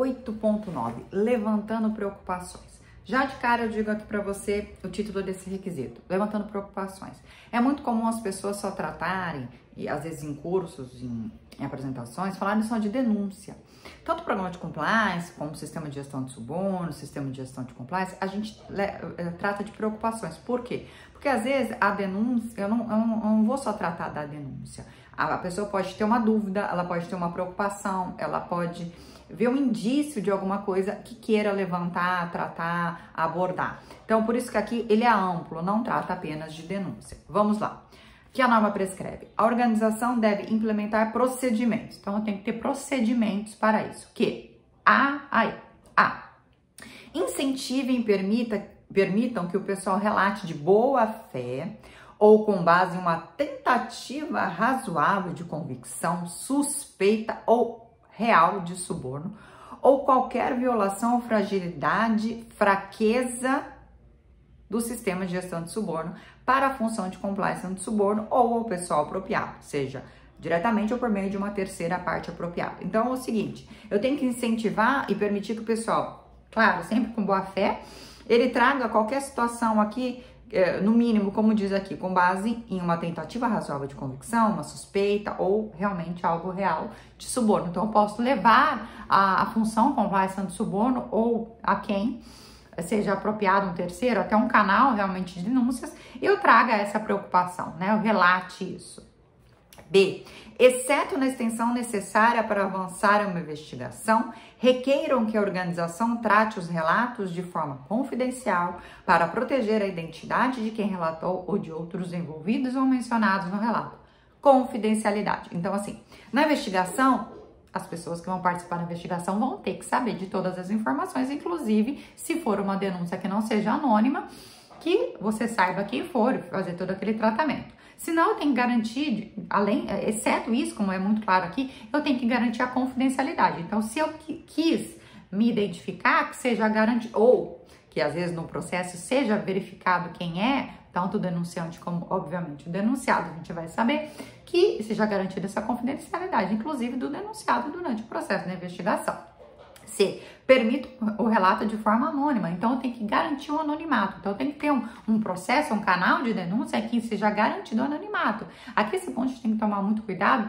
8.9, levantando preocupações. Já de cara eu digo aqui para você o título desse requisito, levantando preocupações. É muito comum as pessoas só tratarem, e às vezes em cursos, em apresentações, falarem só de denúncia. Tanto o programa de compliance, como o sistema de gestão de suborno, sistema de gestão de compliance, a gente trata de preocupações. Por quê? Porque às vezes a denúncia, eu não vou só tratar da denúncia. A pessoa pode ter uma dúvida, ela pode ter uma preocupação, ela pode ver um indício de alguma coisa que queira levantar, tratar, abordar. Então, por isso que aqui ele é amplo, não trata apenas de denúncia. Vamos lá. O que a norma prescreve? A organização deve implementar procedimentos. Então, eu tenho que ter procedimentos para isso. Incentivem e permitam que o pessoal relate de boa fé ou com base em uma tentativa razoável de convicção, suspeita ou real de suborno, ou qualquer violação ou fragilidade, fraqueza do sistema de gestão de suborno para a função de compliance de suborno ou ao pessoal apropriado, seja diretamente ou por meio de uma terceira parte apropriada. Então é o seguinte, eu tenho que incentivar e permitir que o pessoal, claro, sempre com boa fé, ele traga qualquer situação aqui, no mínimo, como diz aqui, com base em uma tentativa razoável de convicção, uma suspeita ou realmente algo real de suborno. Então, eu posso levar a função compliance de suborno ou a quem seja apropriado um terceiro, até um canal realmente de denúncias, eu traga essa preocupação, né? Eu relate isso. B. Exceto na extensão necessária para avançar uma investigação, requeiram que a organização trate os relatos de forma confidencial para proteger a identidade de quem relatou ou de outros envolvidos ou mencionados no relato. Confidencialidade. Então, assim, na investigação, as pessoas que vão participar da investigação vão ter que saber de todas as informações, inclusive se for uma denúncia que não seja anônima, que você saiba quem for fazer todo aquele tratamento. Senão, eu tenho que garantir, exceto isso, como é muito claro aqui, eu tenho que garantir a confidencialidade. Então, se eu quis me identificar, que seja garantido, ou que às vezes no processo seja verificado quem é, tanto o denunciante como, obviamente, o denunciado, a gente vai saber que seja garantida essa confidencialidade, inclusive do denunciado durante o processo da investigação. C. Permite o relato de forma anônima, então eu tenho que garantir o anonimato. Então eu tenho que ter um processo, um canal de denúncia que seja garantido o anonimato. Aqui esse ponto a gente tem que tomar muito cuidado.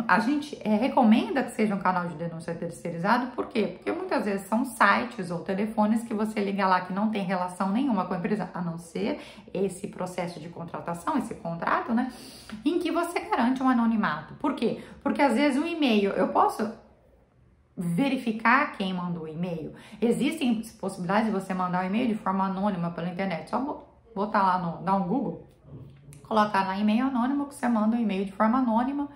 A gente recomenda que seja um canal de denúncia terceirizado, por quê? Porque muitas vezes são sites ou telefones que você liga lá que não tem relação nenhuma com a empresa, a não ser esse processo de contratação, esse contrato, né? Em que você garante um anonimato. Por quê? Porque às vezes um e-mail, eu posso verificar quem mandou o e-mail. Existem possibilidades de você mandar um e-mail de forma anônima pela internet. Só botar lá, dar um Google, colocar lá e-mail anônimo, que você manda um e-mail de forma anônima.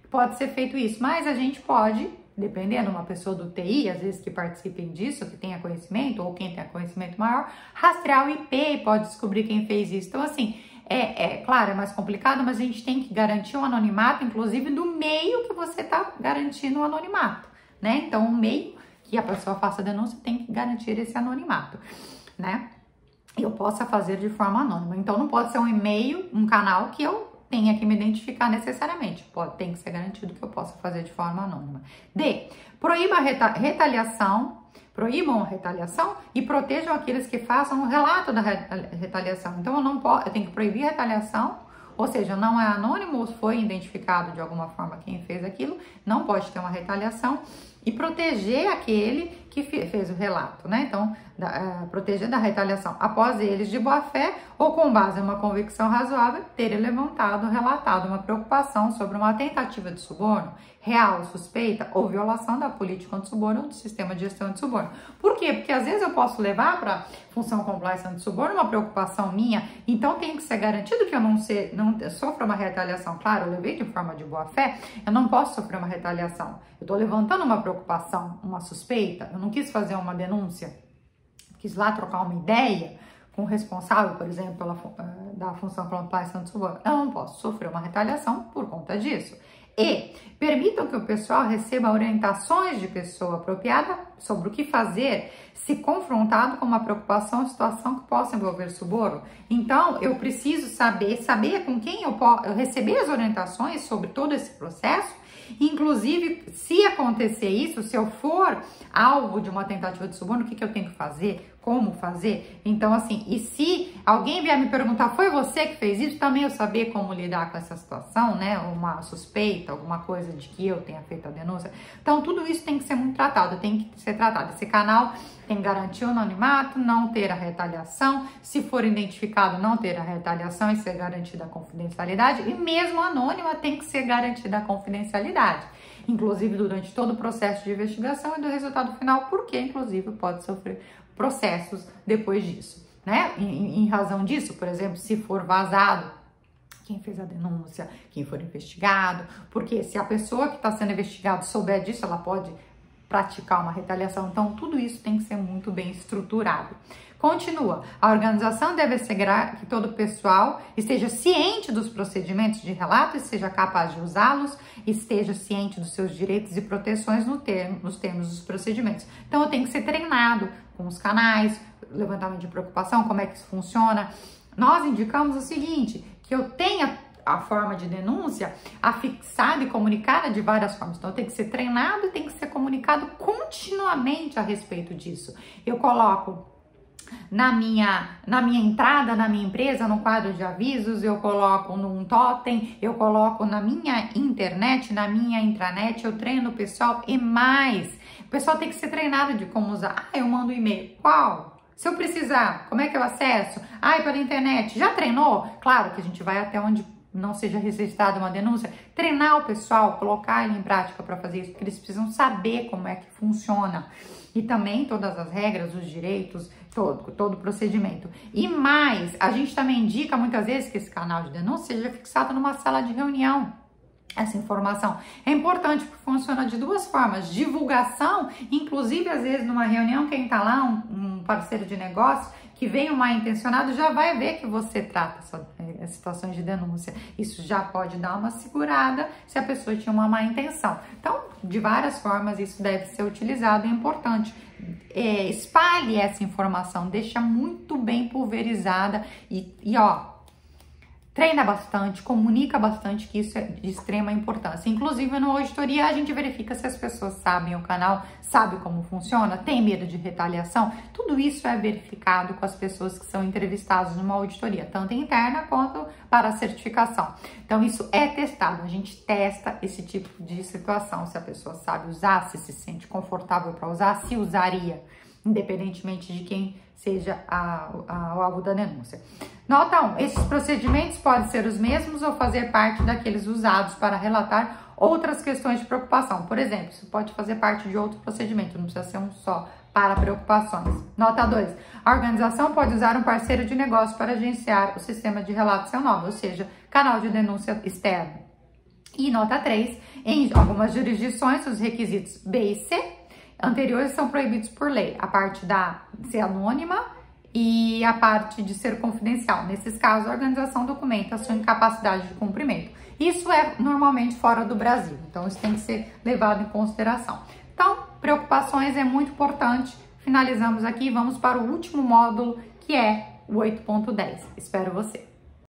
Pode ser feito isso, mas a gente pode, dependendo de uma pessoa do TI, às vezes que participem disso, que tenha conhecimento, ou quem tenha conhecimento maior, rastrear o IP e pode descobrir quem fez isso. Então, assim, claro, é mais complicado, mas a gente tem que garantir um anonimato, inclusive do meio que você está garantindo o anonimato, né? Então, o meio que a pessoa faça a denúncia tem que garantir esse anonimato, né? Eu possa fazer de forma anônima. Então, não pode ser um e-mail, um canal que eu tenha que me identificar necessariamente. Tem que ser garantido que eu possa fazer de forma anônima. D. Proíbam a retaliação e protejam aqueles que façam o relato da retaliação. Então, eu tenho que proibir a retaliação, ou seja, não é anônimo ou foi identificado de alguma forma quem fez aquilo, não pode ter uma retaliação, e proteger aquele que fez o relato, né? Então, proteger da retaliação após eles, de boa fé ou com base em uma convicção razoável, terem levantado, relatado uma preocupação sobre uma tentativa de suborno, real, suspeita ou violação da política anti-suborno ou do sistema de gestão de suborno. Por quê? Porque às vezes eu posso levar para função compliance anti-suborno uma preocupação minha, então tem que ser garantido que eu não sofra uma retaliação. Claro, eu levei de forma de boa fé, eu não posso sofrer uma retaliação. Eu estou levantando uma preocupação, uma suspeita, eu não quis fazer uma denúncia, quis lá trocar uma ideia com o responsável, por exemplo, da função compliance anti-suborno. Eu não posso sofrer uma retaliação por conta disso. E permitam que o pessoal receba orientações de pessoa apropriada sobre o que fazer se confrontado com uma preocupação ou situação que possa envolver suborno. Então, eu preciso saber com quem eu receber as orientações sobre todo esse processo Inclusive, se acontecer isso, se eu for alvo de uma tentativa de suborno, o que eu tenho que fazer? Como fazer? Então, assim, e se alguém vier me perguntar, foi você que fez isso? Também eu saber como lidar com essa situação, né? Uma suspeita, alguma coisa de que eu tenha feito a denúncia. Então, tudo isso tem que ser muito tratado, tem que ser tratado. Esse canal tem que garantir o anonimato, não ter a retaliação. Se for identificado, não ter a retaliação e ser garantida a confidencialidade. E mesmo anônima, tem que ser garantida a confidencialidade. Inclusive, durante todo o processo de investigação e do resultado final, porque, inclusive, pode sofrer processos depois disso, né? Em razão disso, por exemplo, se for vazado quem fez a denúncia, quem for investigado, porque se a pessoa que está sendo investigada souber disso, ela pode praticar uma retaliação. Então, tudo isso tem que ser muito bem estruturado. Continua, a organização deve assegurar que todo o pessoal esteja ciente dos procedimentos de relato e seja capaz de usá-los, esteja ciente dos seus direitos e proteções nos termos dos procedimentos. Então, eu tenho que ser treinado com os canais, levantamento de preocupação, como é que isso funciona. Nós indicamos o seguinte, que eu tenha a forma de denúncia afixada e comunicada de várias formas. Então, tem que ser treinado e tem que ser comunicado continuamente a respeito disso. Eu coloco na minha entrada, na minha empresa, no quadro de avisos, eu coloco num totem, eu coloco na minha internet, na minha intranet, eu treino o pessoal e mais. O pessoal tem que ser treinado de como usar. Ah, eu mando um e-mail. Qual? Se eu precisar, como é que eu acesso? Ah, é pela internet. Já treinou? Claro que a gente vai até onde não seja registrada uma denúncia. Treinar o pessoal, colocar ele em prática para fazer isso, porque eles precisam saber como é que funciona. E também todas as regras, os direitos, todo o procedimento. E mais, a gente também indica muitas vezes que esse canal de denúncia seja fixado numa sala de reunião. Essa informação é importante porque funciona de duas formas: divulgação, inclusive às vezes numa reunião, quem tá lá, um parceiro de negócio que vem um mal intencionado já vai ver que você trata situações de denúncia. Isso já pode dar uma segurada se a pessoa tinha uma má intenção. Então, de várias formas isso deve ser utilizado, é importante. Espalhe essa informação, deixa muito bem pulverizada e ó, treina bastante, comunica bastante, que isso é de extrema importância. Inclusive, no auditoria, a gente verifica se as pessoas sabem o canal, sabem como funciona, tem medo de retaliação. Tudo isso é verificado com as pessoas que são entrevistadas numa auditoria, tanto interna quanto para a certificação. Então, isso é testado. A gente testa esse tipo de situação, se a pessoa sabe usar, se sente confortável para usar, se usaria, independentemente de quem seja o alvo da denúncia. Nota 1. Esses procedimentos podem ser os mesmos ou fazer parte daqueles usados para relatar outras questões de preocupação. Por exemplo, isso pode fazer parte de outro procedimento, não precisa ser um só para preocupações. Nota 2. A organização pode usar um parceiro de negócio para gerenciar o sistema de relato seu nome, ou seja, canal de denúncia externo. E nota 3. Em algumas jurisdições, os requisitos B e C anteriores são proibidos por lei, a parte da ser anônima e a parte de ser confidencial. Nesses casos, a organização documenta a sua incapacidade de cumprimento. Isso é normalmente fora do Brasil, então isso tem que ser levado em consideração. Então, preocupações é muito importante. Finalizamos aqui, vamos para o último módulo, que é o 8.10. Espero você!